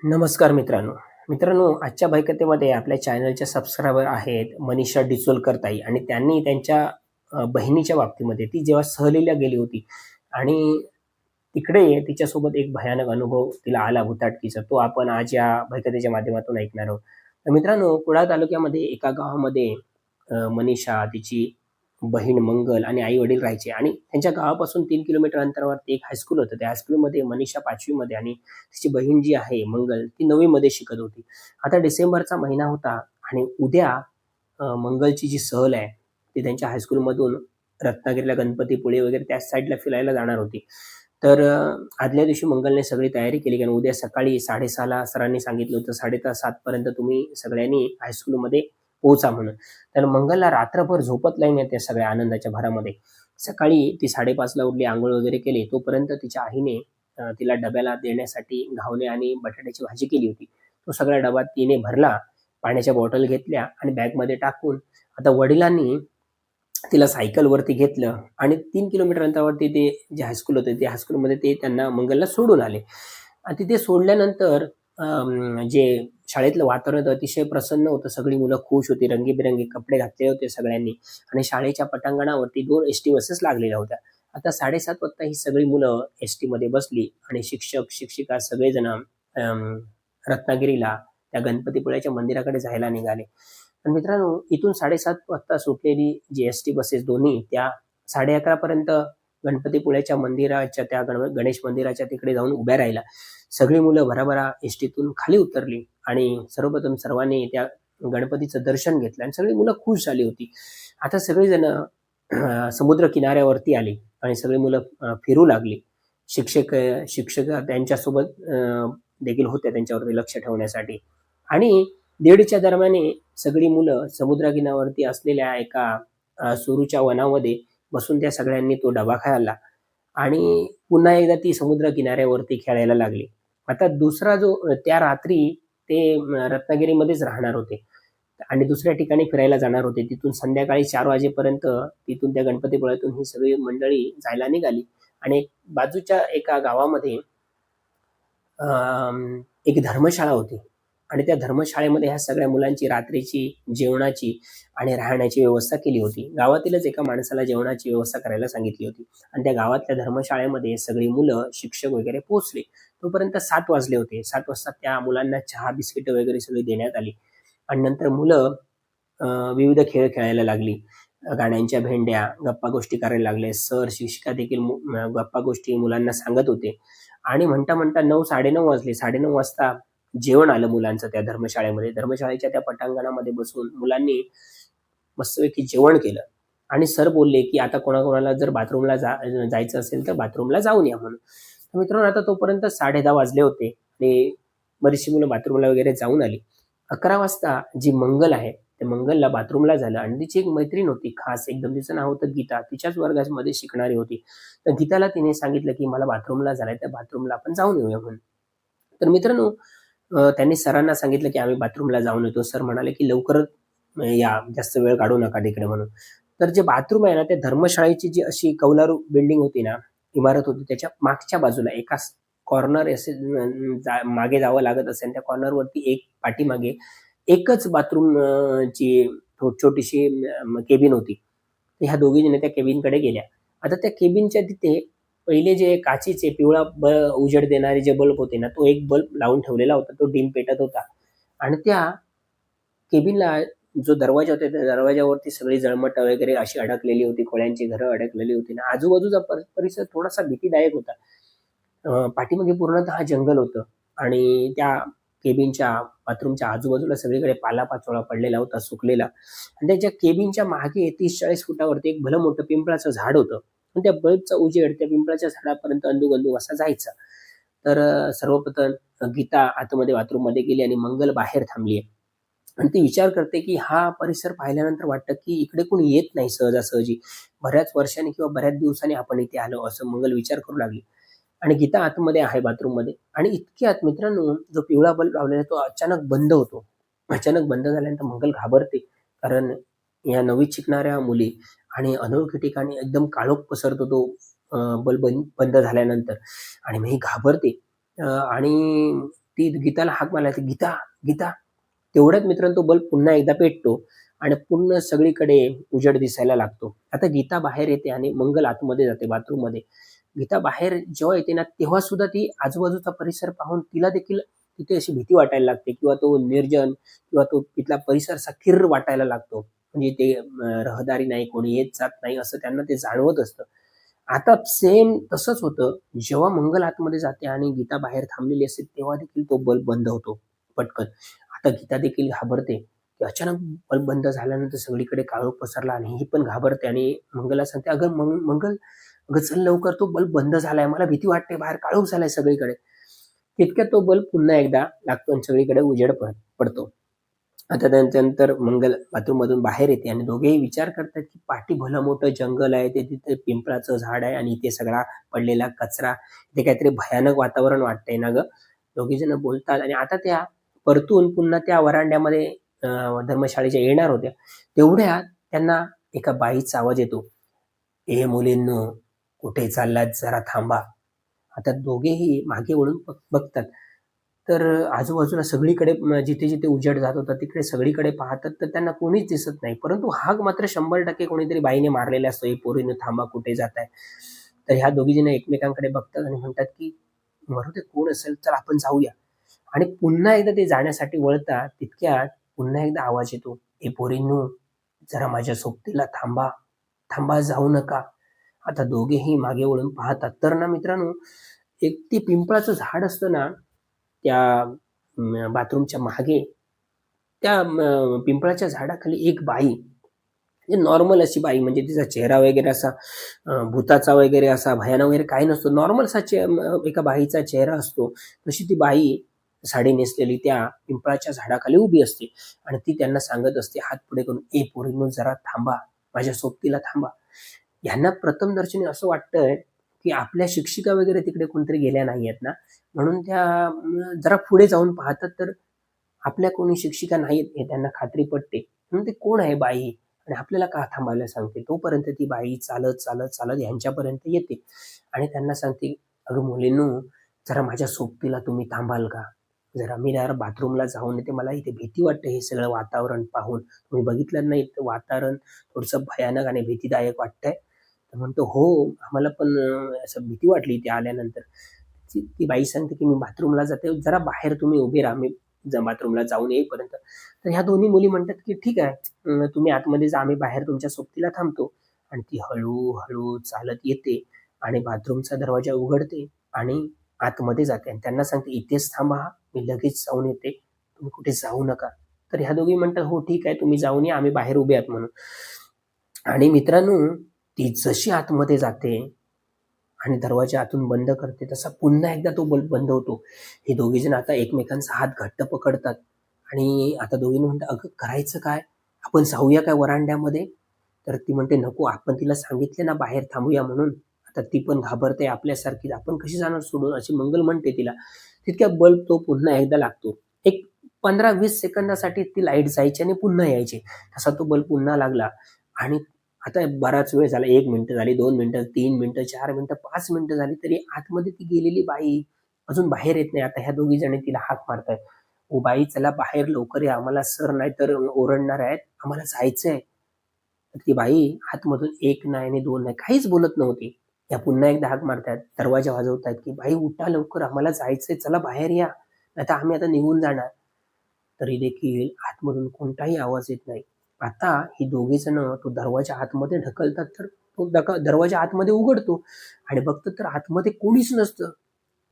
नमस्कार मित्रांनो. मित्रांनो, आजच्या बाईकथेमध्ये आपल्या चॅनलच्या सबस्क्रायबर आहेत मनीषा डिचोलकर ताई आणि त्यांनी त्यांच्या बहिणीच्या बाबतीमध्ये ती जेव्हा सहलीला गेली होती आणि तिकडे तिच्यासोबत एक भयानक अनुभव तिला आला भुताटकीचा. तो आपण आज या बाईकथेच्या माध्यमातून ऐकणार आहोत. तर मित्रांनो, कुडाळ तालुक्यामध्ये एका गावामध्ये मनीषा, तिची बहीण मंगल आणि आई-वडील राहायचे आणि त्यांच्या गावापासून 3 किलोमीटर अंतरावरती एक हायस्कूल होतं. त्या हायस्कूलमध्ये मनीषा 5वी मध्ये आणि तिची बहीण जी आहे मंगल ती 9वी मध्ये शिकत होती. आता डिसेंबरचा महिना होता आणि उद्या मंगलची जी सहल आहे, ती त्यांच्या हायस्कूलमधून रत्नागिरीला गणपतीपुळे वगैरे त्या साईडला फिरायला जाणार होती. तर आदल्या दिवशी मंगलने सगळी तयारी केली कारण उद्या सकाळी 6:30 ला सरांनी सांगितलं होतं 7:30 पर्यंत तुम्ही सगळ्यांनी हायस्कूलमध्ये पोहोचा म्हणून. तर मंगलला रात्रभर झोपत नाही ना त्या सगळ्या आनंदाच्या भरामध्ये. सकाळी ती 5:30 ला उठली, अंघोळ वगैरे केली. तोपर्यंत तिच्या आईने तिला डब्याला देण्यासाठी घावणे आणि बटाट्याची भाजी केली होती. तो सगळा डबा तिने भरला, पाण्याच्या बॉटल घेतल्या आणि बॅगमध्ये टाकून आता वडिलांनी तिला सायकलवरती घेतलं आणि 3 किलोमीटर अंतरावरती ते जे हायस्कूल होते, त्या हायस्कूलमध्ये ते त्यांना मंगलला सोडून आले. आणि तिथे सोडल्यानंतर जे शाळेतलं वातावरण होतं अतिशय प्रसन्न होतं. सगळी मुलं खुश होती. रंगीबेरंगी कपडे घातले होते सगळ्यांनी आणि शाळेच्या पटांगणावरती 2 एसटी बसेस लागलेल्या होत्या. आता 7:30 वाजता ही सगळी मुलं एसटीमध्ये बसली आणि शिक्षक, शिक्षिका सगळेजण रत्नागिरीला त्या गणपतीपुळ्याच्या मंदिराकडे जायला निघाले. तर मित्रांनो, इथून 7:30 वाजता सुटलेली जी एसटी बसेस दोन्ही त्या 11:30 पर्यंत गणपतीपुळ्याच्या मंदिराच्या त्या गणेश मंदिराच्या तिकडे जाऊन उभ्या राहिल्या. सगळी मुलं भराभरा एसटीतून खाली उतरली आणि सर्वप्रथम सर्वांनी त्या गणपतीचं दर्शन घेतलं आणि सगळी मुलं खुश झाली होती. आता सगळेजण समुद्र किनाऱ्यावरती आले आणि सगळी मुलं फिरू लागली. शिक्षक त्यांच्यासोबत देखील होत्या त्यांच्यावरती लक्ष ठेवण्यासाठी आणि 1:30च्या दरम्यान सगळी मुलं समुद्रकिनाऱ्यावरती असलेल्या एका सुरूच्या वनामध्ये बसून त्या सगळ्यांनी तो डबा खाल्ला आणि पुन्हा एकदा ती समुद्र किनाऱ्यावरती खेळायला लागली. आता दुसरा जो त्या रात्री ते रत्नागिरीमध्येच राहणार होते आणि दुसऱ्या ठिकाणी फिरायला जाणार होते. तिथून संध्याकाळी 4 वाजेपर्यंत तिथून त्या गणपतीपुळ्यातून ही सगळी मंडळी जायला निघाली आणि बाजूच्या एका गावामध्ये एक धर्मशाळा होती आणि त्या धर्मशाळेमध्ये ह्या सगळ्या मुलांची रात्रीची, जेवणाची आणि राहण्याची व्यवस्था केली होती. गावातीलच एका माणसाला जेवणाची व्यवस्था करायला सांगितली होती आणि त्या गावातल्या धर्मशाळेमध्ये सगळी मुलं, शिक्षक वगैरे पोहोचले. तोपर्यंत 7 वाजले होते. 7 वाजता त्या मुलांना चहा, बिस्किटं वगैरे सगळी देण्यात आली आणि नंतर मुलं विविध खेळ खेळायला लागली. गाण्यांच्या भेंड्या, गप्पा-गोष्टी करायला लागले. सर, शिक्षिका देखील गप्पा-गोष्टी मुलांना सांगत होते आणि म्हणता-म्हणता 9, 9:30 वाजले. 9:30 वाजता जेवण आलं मुलांचं त्या धर्मशाळेमध्ये. धर्मशाळेच्या त्या पटांगणामध्ये बसून मुलांनी मस्तपैकी जेवण केलं आणि सर बोलले, की आता कोणाकोणाला जर बाथरूमला जायचं असेल तर बाथरूमला जाऊन या म्हणून. तर मित्रांनो, आता तोपर्यंत 10:30 वाजले होते आणि बरीचशी मुलं बाथरूमला वगैरे जाऊन आली. 11 वाजता जी मंगल आहे, त्या मंगलला बाथरूमला झालं आणि तिची एक मैत्रीण होती खास एकदम. तिचं नाव होतं गीता. तिच्याच वर्गामध्ये शिकणारी होती. तर गीताला तिने सांगितलं, की मला बाथरूमला झालंय, त्या बाथरूमला आपण जाऊन येऊया म्हणून. तर मित्रांनो, त्यांनी सरांना सांगितलं, की आम्ही बाथरूमला जाऊन येतो. सर म्हणाले, की लवकरच या, जास्त वेळ काढू नका तिकडे म्हणून. तर जे बाथरूम आहे ना, त्या धर्मशाळेची जी अशी कौलारू बिल्डिंग होती ना, इमारत होती, त्याच्या मागच्या बाजूला एका कॉर्नर असे मागे जावं लागत असेल. त्या कॉर्नरवरती एक पाठीमागे एकच बाथरूम ची छोटीशी केबिन होती. तर ह्या दोघी जणी त्या केबिनकडे गेल्या. आता त्या केबिनच्या तिथे पहिले जे काचेचे पिवळा उजेड देणारे जे बल्ब होते ना, तो एक बल्ब लावून ठेवलेला होता. तो डिम पेटत होता आणि त्या केबिनला जो दरवाजा होता, त्या दरवाजावरती सगळी जळमटं वगैरे अशी अडकलेली होती. कोळ्यांची घरं अडकलेली होती आणि आजूबाजूचा परिसर थोडासा भीतीदायक होता. पाठीमागे पूर्णतः जंगल होतं आणि त्या केबिनच्या बाथरूमच्या आजूबाजूला सगळीकडे पालापाचोळा पडलेला होता, सुकलेला आणि त्याच्या केबिनच्या मागे 30-40 फुटावरती एक भलं मोठं पिंपळाचं झाड होतं आणि त्या बल्बचा उजेड त्या पिंपळाच्या झाडापर्यंत अंदू-गंदू असा जायचा. तर सर्वप्रथम गीता आतमध्ये बाथरूममध्ये गेली आणि मंगल बाहेर थांबली आहे आणि ती विचार करते, की हा परिसर पाहिल्यानंतर वाटतं, की इकडे कोणी येत नाही सहजासहजी. बऱ्याच वर्षांनी किंवा बऱ्याच दिवसांनी आपण इथे आलो, असं मंगल विचार करू लागली. आणि गीता आतमध्ये आहे बाथरूममध्ये आणि इतक्यात मित्रांनो, जो पिवळा बल्ब लावलेला तो अचानक बंद होतो. अचानक बंद झाल्यानंतर मंगल घाबरते. कारण या नवीन शिकणाऱ्या मुली आणि अनोळखी ठिकाणी एकदम काळोख पसरतो तो बल्ब बंद झाल्यानंतर आणि मग ही घाबरते आणि ती गीताला हाक मारली, गीता गीता. तेवढ्यात मित्रांनो तो बल्ब पुन्हा एकदा पेटतो आणि पूर्ण सगळीकडे उजेड दिसायला लागतो. आता गीता बाहेर येते आणि मंगल आतमध्ये जाते बाथरूममध्ये. गीता बाहेर जेव्हा येते ना, तेव्हा सुद्धा ती आजूबाजूचा परिसर पाहून तिला देखील तिथे अशी भीती वाटायला लागते किंवा तो निर्जन किंवा तो तिथला परिसर असा किर्र वाटायला लागतो. म्हणजे ते रहदारी नाही, कोणी येत जात नाही असं त्यांना ते जाणवत असतं. आता सेम तसंच होतं. जेव्हा मंगल आतमध्ये जाते आणि गीता बाहेर थांबलेली असते, तेव्हा देखील तो बल्ब बंद होतो पटकन. आता गीता देखील घाबरते, की अचानक बल्ब बंद झाल्यानंतर सगळीकडे काळोख पसरला आणि ही पण घाबरते आणि मंगलला सांगते, "अगं मंगल, अगं चल लवकर, तो बल्ब बंद झालाय. मला भीती वाटते, बाहेर काळोख झालाय सगळीकडे." तितक्यात तो बल्ब पुन्हा एकदा लागतो आणि सगळीकडे उजेड पडतो. आता त्याच्यानंतर मंगल बाथरूममधून बाहेर येते आणि दोघेही विचार करतात, की पाठी भलं मोठं जंगल आहे, ते तिथे पिंपळाचं झाड आहे आणि इथे सगळा पडलेला कचरा. इथे काहीतरी भयानक वातावरण वाटतंय ना गं? दोघी जण बोलतात आणि आता त्या परतून पुन्हा त्या व्हरांड्यामध्ये धर्मशाळेच्या येणार होत्या. तेवढ्यात त्यांना एका बाईचा आवाज येतो, "ए मुलींनो, कुठे चाललात? जरा थांबा." आता दोघेही मागे वळून बघतात. तर आजूबाजूला सगळीकडे जिथे-जिथे उजेड जात होता तिकडे सगळीकडे पाहतात तर त्यांना कोणीच दिसत नाही. परंतु हाक मात्र 100% कोणीतरी बाईने मारलेला असतो, "ए पोरींनो थांबा, कुठे जाताय?" तर ह्या दोघी जण एकमेकांकडे बघतात आणि म्हणतात, की "मरू दे कोण असेल, चल आपण जाऊया." आणि पुन्हा एकदा ते जाण्यासाठी वळतात, तितक्यात पुन्हा एकदा आवाज येतो, "ए पोरींनो, जरा माझ्या सोबतीला थांबा, थांबा जाऊ नका." आता दोघेही मागे वळून पाहतात. तर ना मित्रांनो, एक ते पिंपळाचं झाड असतं ना, त्या बाथरूमच्या मागे त्या पिंपळाच्या झाडाखाली एक बाई, म्हणजे नॉर्मल अशी बाई, म्हणजे तिचा चेहरा वगैरे असा भुताचा वगैरे असा भयानक वगैरे काही नसतो. नॉर्मल असा एका बाईचा चेहरा असतो. तशी ती बाई साडी नेसलेली त्या पिंपळाच्या झाडाखाली उभी असते आणि ती त्यांना सांगत असते हात पुढे करून, "ए पोरींनो जरा थांबा, माझ्या सोबतीला थांबा." ह्यांना प्रथमदर्शनी असं वाटतंय, की आपल्या शिक्षिका वगैरे तिकडे कोणतरी गेल्या नाहीयेत ना, म्हणून त्या जरा पुढे जाऊन पाहतात तर आपल्या कोणी शिक्षिका नाहीत हे त्यांना खात्री पटते. म्हणून ते कोण आहे बाई आणि आपल्याला का थांबायला सांगते? तोपर्यंत ती बाई चालत, चालत, चालत ह्यांच्यापर्यंत येते आणि त्यांना सांगते, "अगं मुलींनो, जरा माझ्या सोबतीला तुम्ही थांबाल का? मी जरा बाथरूमला जाऊन येते. मला इथे भीती वाटते हे सगळं वातावरण पाहून. तुम्ही बघितलं नाही इथं वातावरण थोडंसं भयानक आणि भीतीदायक वाटतंय." तर म्हणतो, "हो, आम्हाला पण असं भीती वाटली इथे आल्यानंतर." ती ती बाई सांगते, की "मी बाथरूमला जाते. जरा बाहेर तुम्ही उभे राहा. मी बाथरूमला जाऊन येईपर्यंत." तर ह्या दोन्ही मुली म्हणतात, की "ठीक आहे, तुम्ही आतमध्ये जा. आम्ही बाहेर तुमच्या सोबतीला थांबतो." आणि ती हळू-हळू चालत येते आणि बाथरूमचा दरवाजा उघडते आणि आतमध्ये जाते आणि त्यांना सांगते, "इथेच थांबा हां, मी लगेच जाऊन येते. तुम्ही कुठे जाऊ नका." तर ह्या दोघी म्हणतात, "हो ठीक आहे, तुम्ही जाऊन या. आम्ही बाहेर उभे आहात म्हणून." आणि मित्रांनो, ती जशी आतमध्ये जाते आणि दरवाजा आतून बंद करते, तसा पुन्हा एकदा तो बल्ब बंद होतो. हे दोघेजण आता एकमेकांचा हात घट्ट पकडतात आणि आता दोघींनी म्हणतात, "अगं करायचं काय? आपण जाऊया काय व्हरांड्यामध्ये?" तर ती म्हणते, "नको, आपण तिला सांगितले ना बाहेर थांबूया म्हणून. आता ती पण घाबरते आपल्यासारखीच. आपण कशी जाणार सोडून?" अशी मंगल म्हणते तिला. तितक्यात बल्ब तो पुन्हा एकदा लागतो. एक 15-20 सेकंदासाठी ती लाईट जायची आणि पुन्हा यायची. तसा तो बल्ब पुन्हा लागला आणि आता बराच वेळ झाला. 1 मिनिटं झाली, 2 मिनिटं, 3 मिनिटं, 4 मिनिटं, 5 मिनिटं झाली तरी आतमध्ये ती गेलेली बाई अजून बाहेर येत नाही. आता ह्या दोघी जणी तिला हाक मारतायत. "ओ बाई चला बाहेर लवकर या. आम्हाला सर नाहीतर ओरडणार आहेत. आम्हाला जायचंय." तर ती बाई आतमधून 1 नाही आणि 2 नाही, काहीच बोलत नव्हती. त्या पुन्हा एकदा हाक मारतायत, दरवाजा वाजवतायत, की "बाई उठा लवकर, आम्हाला जायचंय. चला बाहेर या. नाहीतर आम्ही आता निघून जाणार." तरी देखील आतमधून कोणताही आवाज येत नाही. आता ही दोघी जण तो दरवाजा आतमध्ये ढकलतात तर तो दरवाजा आतमध्ये उघडतो आणि बघतात तर आतमध्ये कोणीच नसतं.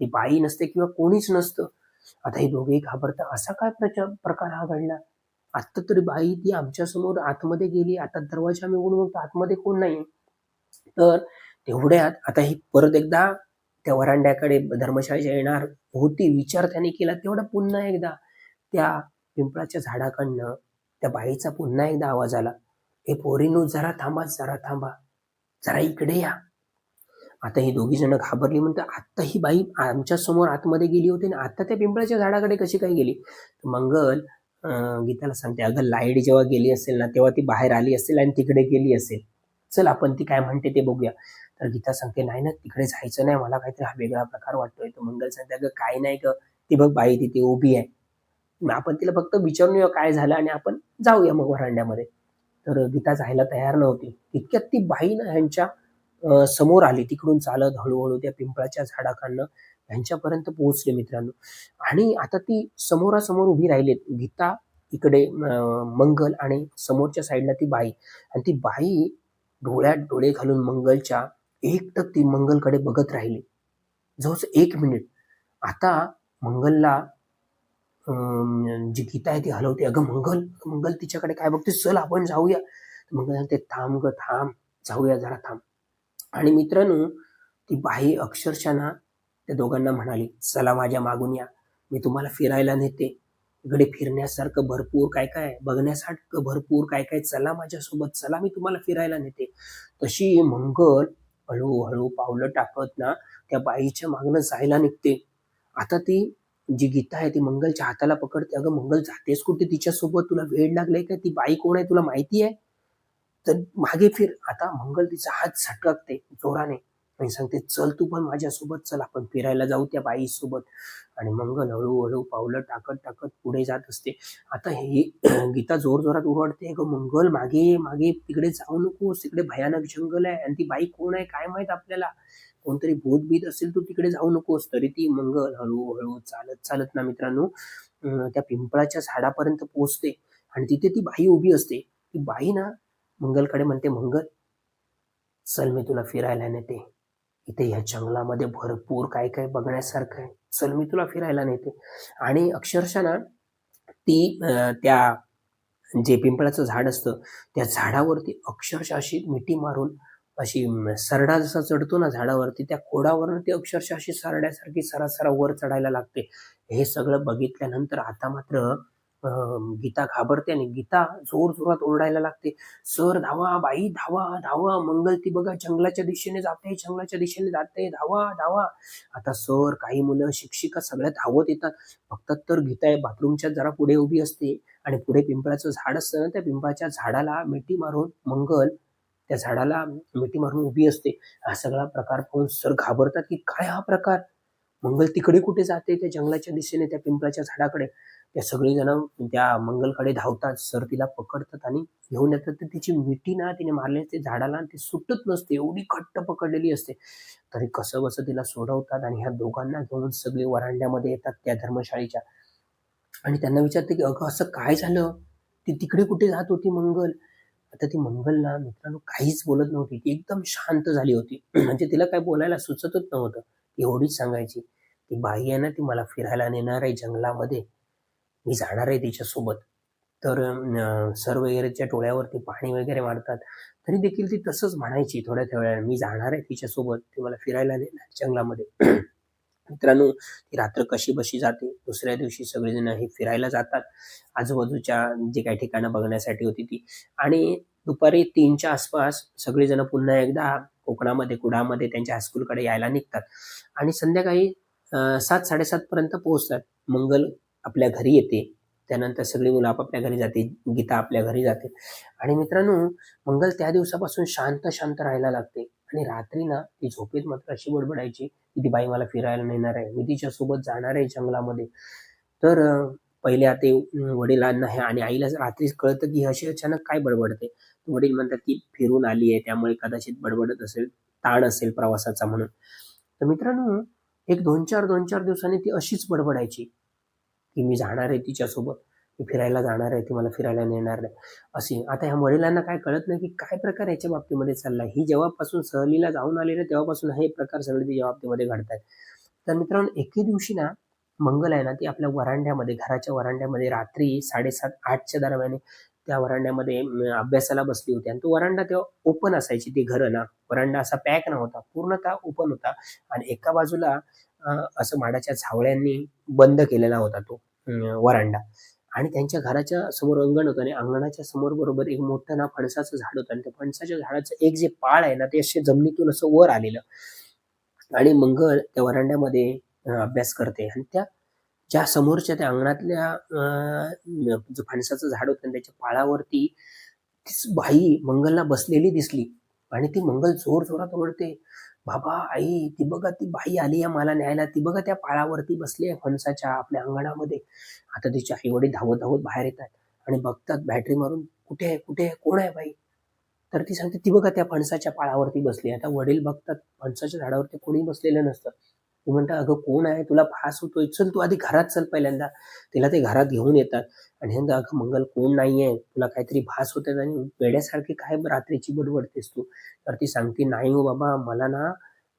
ती बाई नसते किंवा कोणीच नसतं. आता हे दोघेही घाबरतात. असा काय प्रकार हा घडला? आत्ता तरी बाई ती आमच्यासमोर आतमध्ये गेली. आता दरवाजा आम्ही उघडून बघतो आतमध्ये कोण नाही. तर तेवढ्यात आता ही परत एकदा त्या व्हरांड्याकडे धर्मशाळेच्या येणार होती विचार त्याने केला. तेवढा पुन्हा एकदा त्या पिंपळाच्या झाडाकडनं त्या बाईचा पुन्हा एकदा आवाज आला, "ए पोरींनो जरा थांबा, जरा थांबा. जरा इकडे या." आता ही दोघी जण घाबरली, म्हणतात, "आत्ता ही बाई आमच्या समोर आतमध्ये गेली होती आणि आता त्या पिंपळाच्या झाडाकडे कशी काय गेली?" तर मंगल गीताला सांगते, "अगं लाईट जेव्हा गेली असेल ना, तेव्हा ती बाहेर आली असेल आणि तिकडे गेली असेल. चल आपण ती काय म्हणते ते बघूया." तर गीता सांगते, "नाही ना, तिकडे जायचं नाही. मला काहीतरी हा वेगळा प्रकार वाटतोय." तर मंगल सांगते, "अगं काही नाही गं. ती बघ बाई तिथे उभी आहे. मग आपण तिला फक्त विचारून येऊया काय झालं आणि आपण जाऊया मग वरांड्यामध्ये. तर गीता जायला तयार नव्हती. इतक्यात ती बाई ना ह्यांच्या समोर आली. तिकडून चालत हळू त्या पिंपळाच्या झाडाखालनं ह्यांच्यापर्यंत पोहोचले मित्रांनो. आणि आता ती समोरासमोर उभी राहिलीत. गीता इकडे मंगल आणि समोरच्या साईडला ती बाई. आणि ती बाई डोळ्यात डोळे घालून मंगलच्या एकटक ती मंगलकडे बघत राहिली. जवळजवळ 1 मिनिट. आता मंगलला जी गीता आहे ती हलवते. "अगं मंगल, मंगल तिच्याकडे काय बघतेस? चल आपण जाऊया." मंगल म्हणते, "थांब गं थांब, जाऊया जरा थांब." आणि मित्रांनो ती बाई अक्षरशः ना त्या दोघांना म्हणाली, "चला माझ्या मागून या. मी तुम्हाला फिरायला नेते. इकडे फिरण्यासारखं भरपूर काय-काय आहे. बघण्यासारखं भरपूर काय-काय. चला माझ्यासोबत. चला मी तुम्हाला फिरायला नेते." तशी मंगल हळू पावलं टाकत ना त्या बाईच्या मागनं जायला निघते. आता ती जी गीता आहे ती मंगलच्या हाताला पकडते. "अगं मंगल जातेस कुठे तिच्यासोबत? तुला वेड लागलंय का? ती बाई कोण आहे तुला माहिती आहे? तर मागे फिर." आता मंगल तिचा हात झटकते जोराने आणि सांगते, "चल तू पण माझ्यासोबत चल. आपण फिरायला जाऊ त्या बाईसोबत." आणि मंगल हळू पावलं टाकत पुढे जात असते. आता ही गीता जोरजोरात ओरडते, "अगं मंगल मागे, मागे तिकडे जाऊ नकोस. तिकडे भयानक जंगल आहे आणि ती बाई कोण आहे काय माहीत आपल्याला. कोणतरी भूत-बीत असेल, तू तिकडे जाऊ नकोस." तरी ती मंगल हळू चालत ना मित्रांनो त्या पिंपळाच्या झाडापर्यंत पोहोचते आणि तिथे ती बाई उभी असते. ती बाई ना मंगलकडे म्हणते, "मंगल, चल मी तुला फिरायला नेते. इथे ह्या जंगलामध्ये भरपूर काय-काय बघण्यासारखं आहे. चल मी तुला फिरायला नेते." आणि अक्षरशः ना ती त्या जे पिंपळाचं झाड असतं, त्या झाडावरती अक्षरशः अशी मिठी मारून अशी सरडा जसा चढतो ना झाडावरती, त्या खोडावरून ती अक्षरशः अशी सरड्यासारखी सरासर वर चढायला लागते. हे सगळं बघितल्यानंतर आता मात्र अ, गीता घाबरते आणि गीता जोरजोरात ओरडायला लागते, "सर धावा, बाई धावा, धावा. मंगल ती बघा जंगलाच्या दिशेने जाते, जंगलाच्या दिशेने जाते. धावा, धावा." आता सर, काही मुलं, शिक्षिका सगळ्या धावत येतात. बघतात तर गीता बाथरूमच्या जरा पुढे उभी असते आणि पुढे पिंपळाचं झाड असतं ना, त्या पिंपळाच्या झाडाला मिठी मारून मंगल त्या झाडाला मिठी मारून उभी असते. हा सगळा प्रकार पाहून सर घाबरतात, की काय हा प्रकार? मंगल तिकडे कुठे जाते त्या जंगलाच्या दिशेने त्या पिंपळाच्या झाडाकडे. त्या सगळेजण त्या मंगलकडे धावतात. सर तिला पकडतात आणि घेऊन येतात. तर तिची मिठी ना तिने मारली असते झाडाला आणि ती सुटत नसते. एवढी घट्ट पकडलेली असते. तरी कसंबसं तिला सोडवतात आणि ह्या दोघांना घेऊन सगळे वरांड्यामध्ये येतात त्या धर्मशाळेच्या आणि त्यांना विचारते, की "अगं असं काय झालं? ती तिकडे कुठे जात होती मंगल?" आता ती मंगल ना मित्रांनो काहीच बोलत नव्हती. ती एकदम शांत झाली होती. म्हणजे तिला काही बोलायला सुचतच नव्हतं. ती एवढीच सांगायची, "ती बाई आहे ना ती मला फिरायला नेणार आहे जंगलामध्ये. मी जाणार आहे तिच्यासोबत." तर सर वगैरे तिच्या डोळ्यावरती पाणी वगैरे मारतात. तरी देखील ती तसंच म्हणायची थोड्या वेळाने, "मी जाणार आहे तिच्यासोबत. ती मला फिरायला नेणार जंगलामध्ये." मित्रांनो, ती रात्र कशीबशी जाते. दुसऱ्या दिवशी सगळेजण हे फिरायला जातात. आजूबाजूच्या जे काही ठिकाणं बघण्यासाठी होती ती आणि दुपारी 3च्या आसपास सगळेजण पुन्हा एकदा कोकणामध्ये, कुडामध्ये त्यांच्या हायस्कूलकडे यायला निघतात आणि संध्याकाळी 7-7:30 पर्यंत पोहोचतात. मंगल आपल्या घरी येते. त्यानंतर सगळी मुलं आपापल्या घरी जाते. गीता आपल्या घरी जाते आणि मित्रांनो, मंगल त्या दिवसापासून शांत राहायला लागते आणि रात्री ना ती झोपेत मात्र अशी बडबडायची, की "ती बाई मला फिरायला नेणार आहे. मी तिच्यासोबत जाणार आहे जंगलामध्ये." तर पहिल्या ते वडिलांना हे आणि आईला रात्रीच कळतं, की ही अशी अचानक काय बडबडते. वडील म्हणतात, की फिरून आली आहे त्यामुळे कदाचित बडबडत असेल, ताण असेल प्रवासाचा म्हणून. तर मित्रांनो, एक 2-4 दिवसांनी ती अशीच बडबडायची, की "मी जाणार आहे तिच्यासोबत. मी फिरायला जाणार आहे. ती मला फिरायला नेणार नाही." अशी. आता ह्या वडिलांना काय कळत नाही, की काय प्रकार याच्या बाबतीमध्ये चाललाय. ही जेव्हापासून सहलीला जाऊन आली ना, तेव्हापासून हे प्रकार सगळे तिच्या बाबतीमध्ये घडतायत. तर मित्रांनो, एके दिवशी ना मंगल आहे ना, ती आपल्या वरांड्यामध्ये, घराच्या वरांड्यामध्ये रात्री 7:30-8च्या दरम्यान त्या वरांड्यामध्ये अभ्यासाला बसली होती आणि तो वरांडा तेव्हा ओपन असायची ती घरं ना. वरांडा असा पॅक नव्हता. पूर्णतः ओपन होता आणि एका बाजूला असं माडाच्या झावळ्यांनी बंद केलेला होता तो वरांडा आणि त्यांच्या घराच्या समोर अंगण होतं आणि अंगणाच्या समोर बरोबर एक मोठं ना फणसाचं झाड होतं आणि त्या फणसाच्या झाडाचं एक जे पाळ आहे ना, ते असे जमिनीतून असं वर आलेलं आणि मंगल त्या वरांड्यामध्ये अभ्यास करते आणि त्या ज्या समोरच्या त्या अंगणातल्या जो फणसाचं झाड होतं त्याच्या पाळावरती तीच बाई मंगलला बसलेली दिसली आणि ती मंगल जोरात ओरडते, "बाबा, आई, ती बघा ती बाई आली आहे मला न्यायला. ती बघा त्या पाळावरती बसली आहे फणसाच्या आपल्या अंगणामध्ये." आता तिचे आई-वडील धावत-धावत बाहेर येतात आणि बघतात बॅटरी मारून, "कुठे आहे? कुठे आहे? कोण आहे बाई?" तर ती सांगते, "ती बघा त्या फणसाच्या पाळावरती बसली आहे." आता वडील बघतात फणसाच्या झाडावरती कोणी बसलेलं नसतं. ती म्हणतात, "अगं कोण आहे? तुला भास होतोय. चल तू आधी घरात चल पहिल्यांदा." तिला ते घरात घेऊन येतात आणि हे म्हणतात, "अगं मंगल कोण नाहीये. तुला काहीतरी भास होतोय आणि वेड्यासारखी काय रात्रीची बडबडतेस तू?" तर ती सांगते, "नाही हो बाबा, मला ना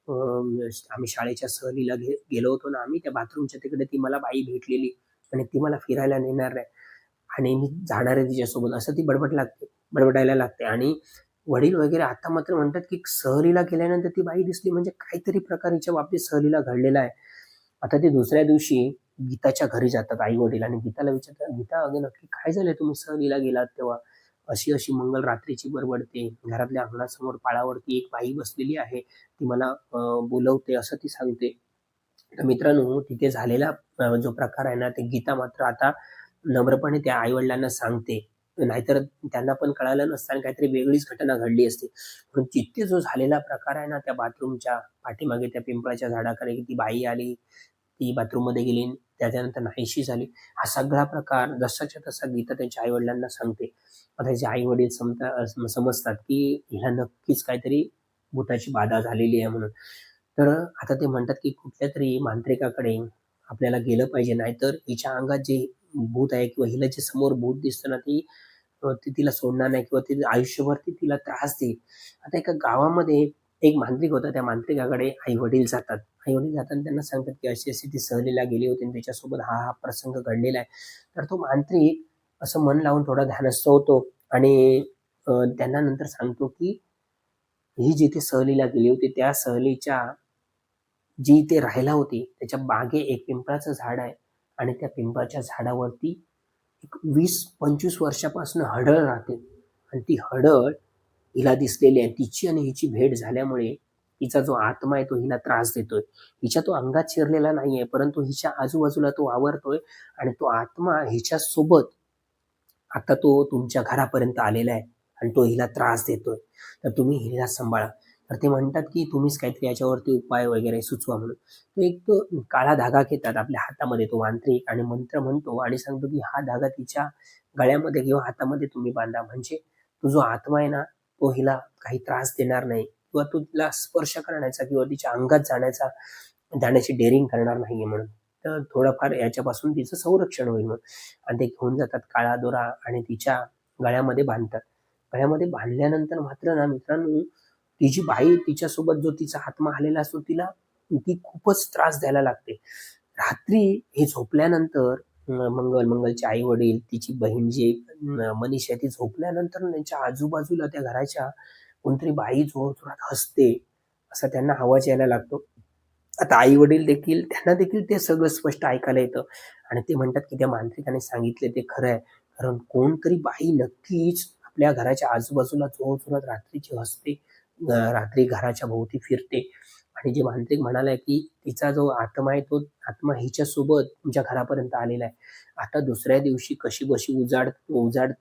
आम्ही शाळेच्या सहलीला गेलो होतो ना आम्ही, त्या बाथरूमच्या तिकडे ती मला बाई भेटलेली आणि ती मला फिरायला नेणार आहे आणि मी जाणार आहे तिच्यासोबत." असं ती बडबडायला लागते आणि वडील वगैरे आता मात्र म्हणतात, की सहलीला गेल्यानंतर ती बाई दिसली म्हणजे काहीतरी प्रकार हिच्या बाबतीत सहलीला घडलेला आहे. आता ते दुसऱ्या दिवशी गीताच्या घरी जातात आई-वडील आणि गीताला विचारतात, "गीता, अगं नक्की काय झालंय? तुम्ही सहलीला गेलात तेव्हा? अशी-अशी मंगल रात्रीची बडबडते. घरातल्या अंगणासमोर पाळावरती एक बाई बसलेली आहे. ती मला बोलवते," असं ती सांगते. तर मित्रांनो, तिथे झालेला जो प्रकार आहे ना, ते गीता मात्र आता नम्रपणे त्या आई-वडिलांना सांगते. नाहीतर त्यांना पण कळालं नसतं आणि काहीतरी वेगळीच घटना घडली असती. पण तिथे जो झालेला प्रकार आहे ना, त्या बाथरूमच्या पाठीमागे त्या पिंपळाच्या झाडाखाली ती बाई आली, ती बाथरूममध्ये गेली, त्याच्यानंतर नाहीशी झाली. हा सगळा प्रकार जसाच्या तसा गीता त्यांच्या आई-वडिलांना सांगते. आता तिचे आई-वडील समजतात, की हिला नक्कीच काहीतरी भुताची बाधा झालेली आहे म्हणून. तर आता ते म्हणतात, की कुठल्यातरी मांत्रिकाकडे आपल्याला गेलं पाहिजे. नाहीतर हिच्या अंगात जे भूत आहे किंवा हिला जे समोर भूत दिसतं ना, ती तिला सोडणार नाही किंवा ती आयुष्यभर ती तिला त्रास देईल. आता एका गावामध्ये एक मांत्रिक होता. त्या मांत्रिकाकडे आई-वडील जातात. आई-वडील जातात आणि त्यांना सांगतात, की अशी-अशी ती सहलीला गेली होती आणि तिच्यासोबत हा प्रसंग घडलेला आहे. तर तो मांत्रिक असं मन लावून थोडा ध्यानस्थ होतो आणि त्यांना नंतर सांगतो, की ही जिथे सहलीला गेली होती, त्या सहलीच्या जी इथे राहायला होती, त्याच्या मागे एक पिंपळाचं झाड आहे आणि त्या पिंपळाच्या झाडावरती एक 20-25 वर्षापासून हडळ राहते आणि ती हडळ हिला दिसलेली आहे. तिची आणि हिची भेट झाल्यामुळे तिचा जो आत्मा आहे तो हिला त्रास देतोय. हिच्या तो अंगात शिरलेला नाहीये, परंतु हिच्या आजूबाजूला तो वावरतोय आणि तो आत्मा हिच्यासोबत आता तो तुमच्या घरापर्यंत आलेला आहे आणि तो हिला त्रास देतोय. तर तुम्ही हिला सांभाळा. तर ते म्हणतात, की तुम्हीच काहीतरी याच्यावरती उपाय वगैरे सुचवा म्हणून. तो एक तो काळा धागा घेतात आपल्या हातामध्ये तो मांत्रिक आणि मंत्र म्हणतो आणि सांगतो, की हा धागा तिच्या गळ्यामध्ये किंवा हातामध्ये तुम्ही बांधा. म्हणजे तो जो आत्मा आहे ना, तो हिला काही त्रास देणार नाही किंवा तो तिला स्पर्श करण्याचा किंवा तिच्या अंगात जाण्याची डेअरिंग करणार नाहीये म्हणून. तर थोडंफार याच्यापासून तिचं संरक्षण होईल म्हणून. आणि ते घेऊन जातात काळा दोरा आणि तिच्या गळ्यामध्ये बांधतात. गळ्यामध्ये बांधल्यानंतर मात्र ना मित्रांनो, ती जी बाई तिच्यासोबत जो तिचा आत्मा आलेला असतो तिला ती खूपच त्रास द्यायला लागते. रात्री हे झोपल्यानंतर मंगलचे आई-वडील, तिची बहीण जी मनीषा ती झोपल्यानंतर त्यांच्या आजूबाजूला त्या घराच्या कोणतरी बाई जोरजोरात हसते, असा त्यांना आवाज यायला लागतो. आता आई-वडील देखील त्यांना देखील ते सगळं स्पष्ट ऐकायला येतं आणि ते म्हणतात, की त्या मांत्रिकाने सांगितले ते खरं आहे. कारण कोणतरी बाई नक्कीच आपल्या घराच्या आजूबाजूला जोरजोरात रात्रीची हसते. रात्री घराच्या भोवती फिरते आणि जे मांत्रिक म्हणालाय, की तिचा जो आत्मा आहे, तो आत्मा हिच्यासोबत तुमच्या घरापर्यंत आलेला आहे. आता दुसऱ्या दिवशी कशीबशी उजाड उजाड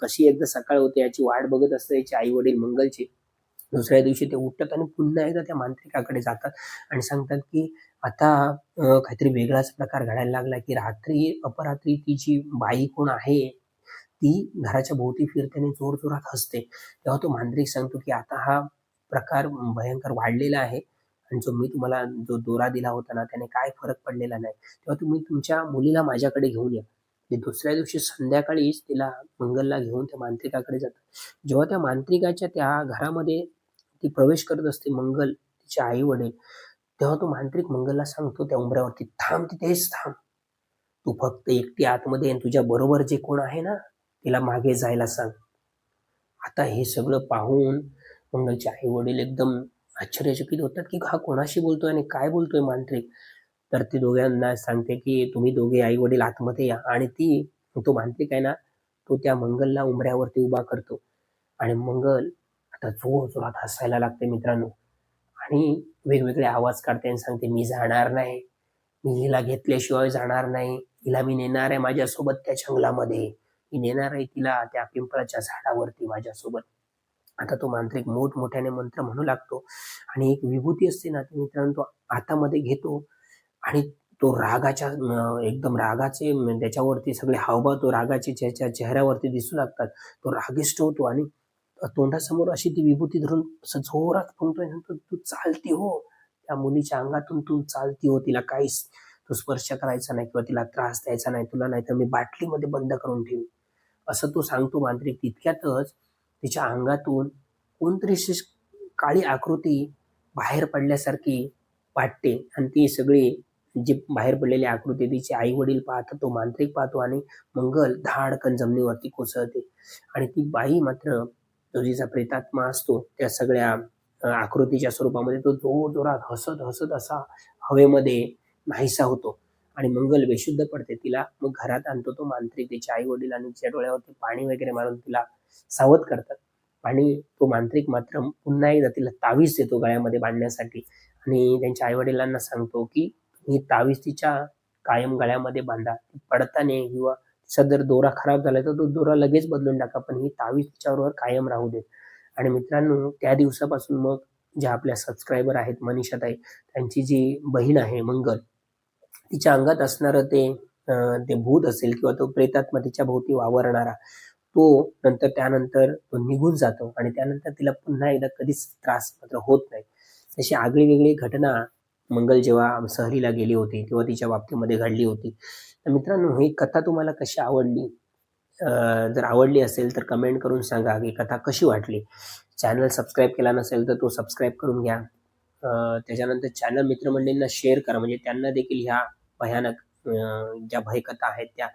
कशी एकदा सकाळ होते याची वाट बघत असतात याचे आई-वडील मंगलचे. दुसऱ्या दिवशी ते उठतात आणि पुन्हा एकदा त्या मांत्रिकाकडे जातात आणि सांगतात, की आता काहीतरी वेगळाच प्रकार घडायला लागला, की अपरात्री ती जी बाई कोण आहे, ती घराच्या भोवती फिरते आणि जोरजोरात हसते. तेव्हा तो मांत्रिक सांगतो, की आता हा प्रकार भयंकर वाढलेला आहे आणि मी तुम्हाला जो दोरा दिला होता ना, त्याने काय फरक पडलेला नाही. तेव्हा तुम्ही तुमच्या मुलीला माझ्याकडे घेऊन या. ते दुसऱ्या दिवशी संध्याकाळीच तिला मंगलला घेऊन त्या मांत्रिकाकडे जातात. जेव्हा त्या मांत्रिकाच्या त्या घरामध्ये ती प्रवेश करत असते मंगल, तिचे आई-वडील, तेव्हा तो मांत्रिक मंगलला सांगतो त्या उंबऱ्यावरती, "थांब तिथेच थांब. तू फक्त एकटी आतमध्ये ये आणि तुझ्या बरोबर जे कोण आहे ना, तिला मागे जायला सांग." आता हे सगळं पाहून मंगलचे आई-वडील एकदम आश्चर्यचकित होतात, की हा कोणाशी बोलतोय आणि काय बोलतोय मांत्रिक? तर ती दोघांना सांगते, की तुम्ही दोघे आई-वडील आतमध्ये या आणि तो मांत्रिक आहे ना, तो त्या मंगलला उंबऱ्यावरती उभा करतो आणि मंगल आता जोरजोरात हसायला लागते मित्रांनो आणि वेगवेगळे आवाज काढते आणि सांगते, "मी जाणार नाही. मी हिला घेतल्याशिवाय जाणार नाही. हिला मी नेणार आहे माझ्यासोबत त्या जंगलामध्ये. मी नेणार आहे तिला त्या पिंपळाच्या झाडावरती माझ्यासोबत." आता तो मांत्रिक मोठमोठ्याने मंत्र म्हणू लागतो आणि एक विभूती असते ना ती मित्रांनो तो हातामध्ये घेतो आणि तो रागाच्या एकदम रागाचे त्याच्यावरती सगळे हावभाव तो रागाचे त्याच्या चेहऱ्यावरती दिसू लागतात. तो रागिष्ट होतो आणि तोंडासमोर अशी ती विभूती धरून असं जोरात फुंकतोय, म्हणतो, "तू चालती हो." त्या मुलीच्या अंगातून "तू चालती हो. तिला काहीच तू स्पर्श करायचा नाही किंवा तिला त्रास द्यायचा नाही तुला, नाहीतर मी बाटलीमध्ये बंद करून ठेवीन." असं तो सांगतो मांत्रिक. तितक्यातच तिच्या अंगातून कोणतरी अशी काळी आकृती बाहेर पडल्यासारखी वाटते आणि ती सगळी जी बाहेर पडलेली आकृती तिचे आई-वडील पाहतात, तो मांत्रिक पाहतो आणि मंगल धाडकन जमिनीवरती कोसळते आणि ती बाई मात्र तो जिचा प्रेतात्मा असतो त्या सगळ्या आकृतीच्या स्वरूपामध्ये तो जोरजोरात हसत असा हवेमध्ये नाहीसा होतो आणि मंगल बेशुद्ध पडते. तिला मग घरात आणतो तो मांत्रिक. तिचे आई-वडील आणि तिच्या डोळ्यावरती पाणी वगैरे मारून तिला सावध करतात आणि तो मांत्रिक मात्र पुन्हा एकदा तिला तावीज देतो गळ्यामध्ये बांधण्यासाठी आणि त्यांच्या आई-वडिलांना सांगतो, की ही तावीज तिच्या कायम गळ्यामध्ये बांधा. पडताना किंवा तिचा जर दोरा खराब झाला तर तो दोरा लगेच बदलून टाका, पण ही तावीज तिच्याबरोबर कायम राहू देत. आणि मित्रांनो त्या दिवसापासून मग ज्या आपल्या सबस्क्रायबर आहेत मनीषाताई, त्यांची जी बहीण आहे मंगल, तिच्या अंगात असणारं ते भूत असेल किंवा तो प्रेतात्मा तिच्या भोवती वावरणारा, तो त्यानंतर तो निघून जातो आणि त्यानंतर तिला पुन्हा एकदा कधीच त्रास मात्र होत नाही. तशी आगळी-वेगळी घटना मंगल जेव्हा सहलीला गेली होती, तेव्हा तिच्या बाबतीमध्ये घडली होती. तर मित्रांनो ही कथा तुम्हाला कशी आवडली? जर आवडली असेल तर कमेंट करून सांगा, ही कथा कशी वाटली? चॅनल सबस्क्राईब केला नसेल तर तो सबस्क्राईब करून घ्या. त्याच्यानंतर चॅनल मित्रमंडळींना शेअर करा, म्हणजे त्यांना देखील ह्या भयानक ज्या भयकथा आहेत त्या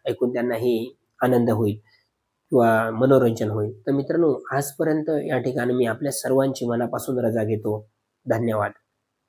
ऐकून त्यांनाही आनंद होईल किंवा मनोरंजन होईल. तर मित्रांनो आजपर्यंत या ठिकाणी मी आपल्या सर्वांची मनापासून रजा घेतो. धन्यवाद.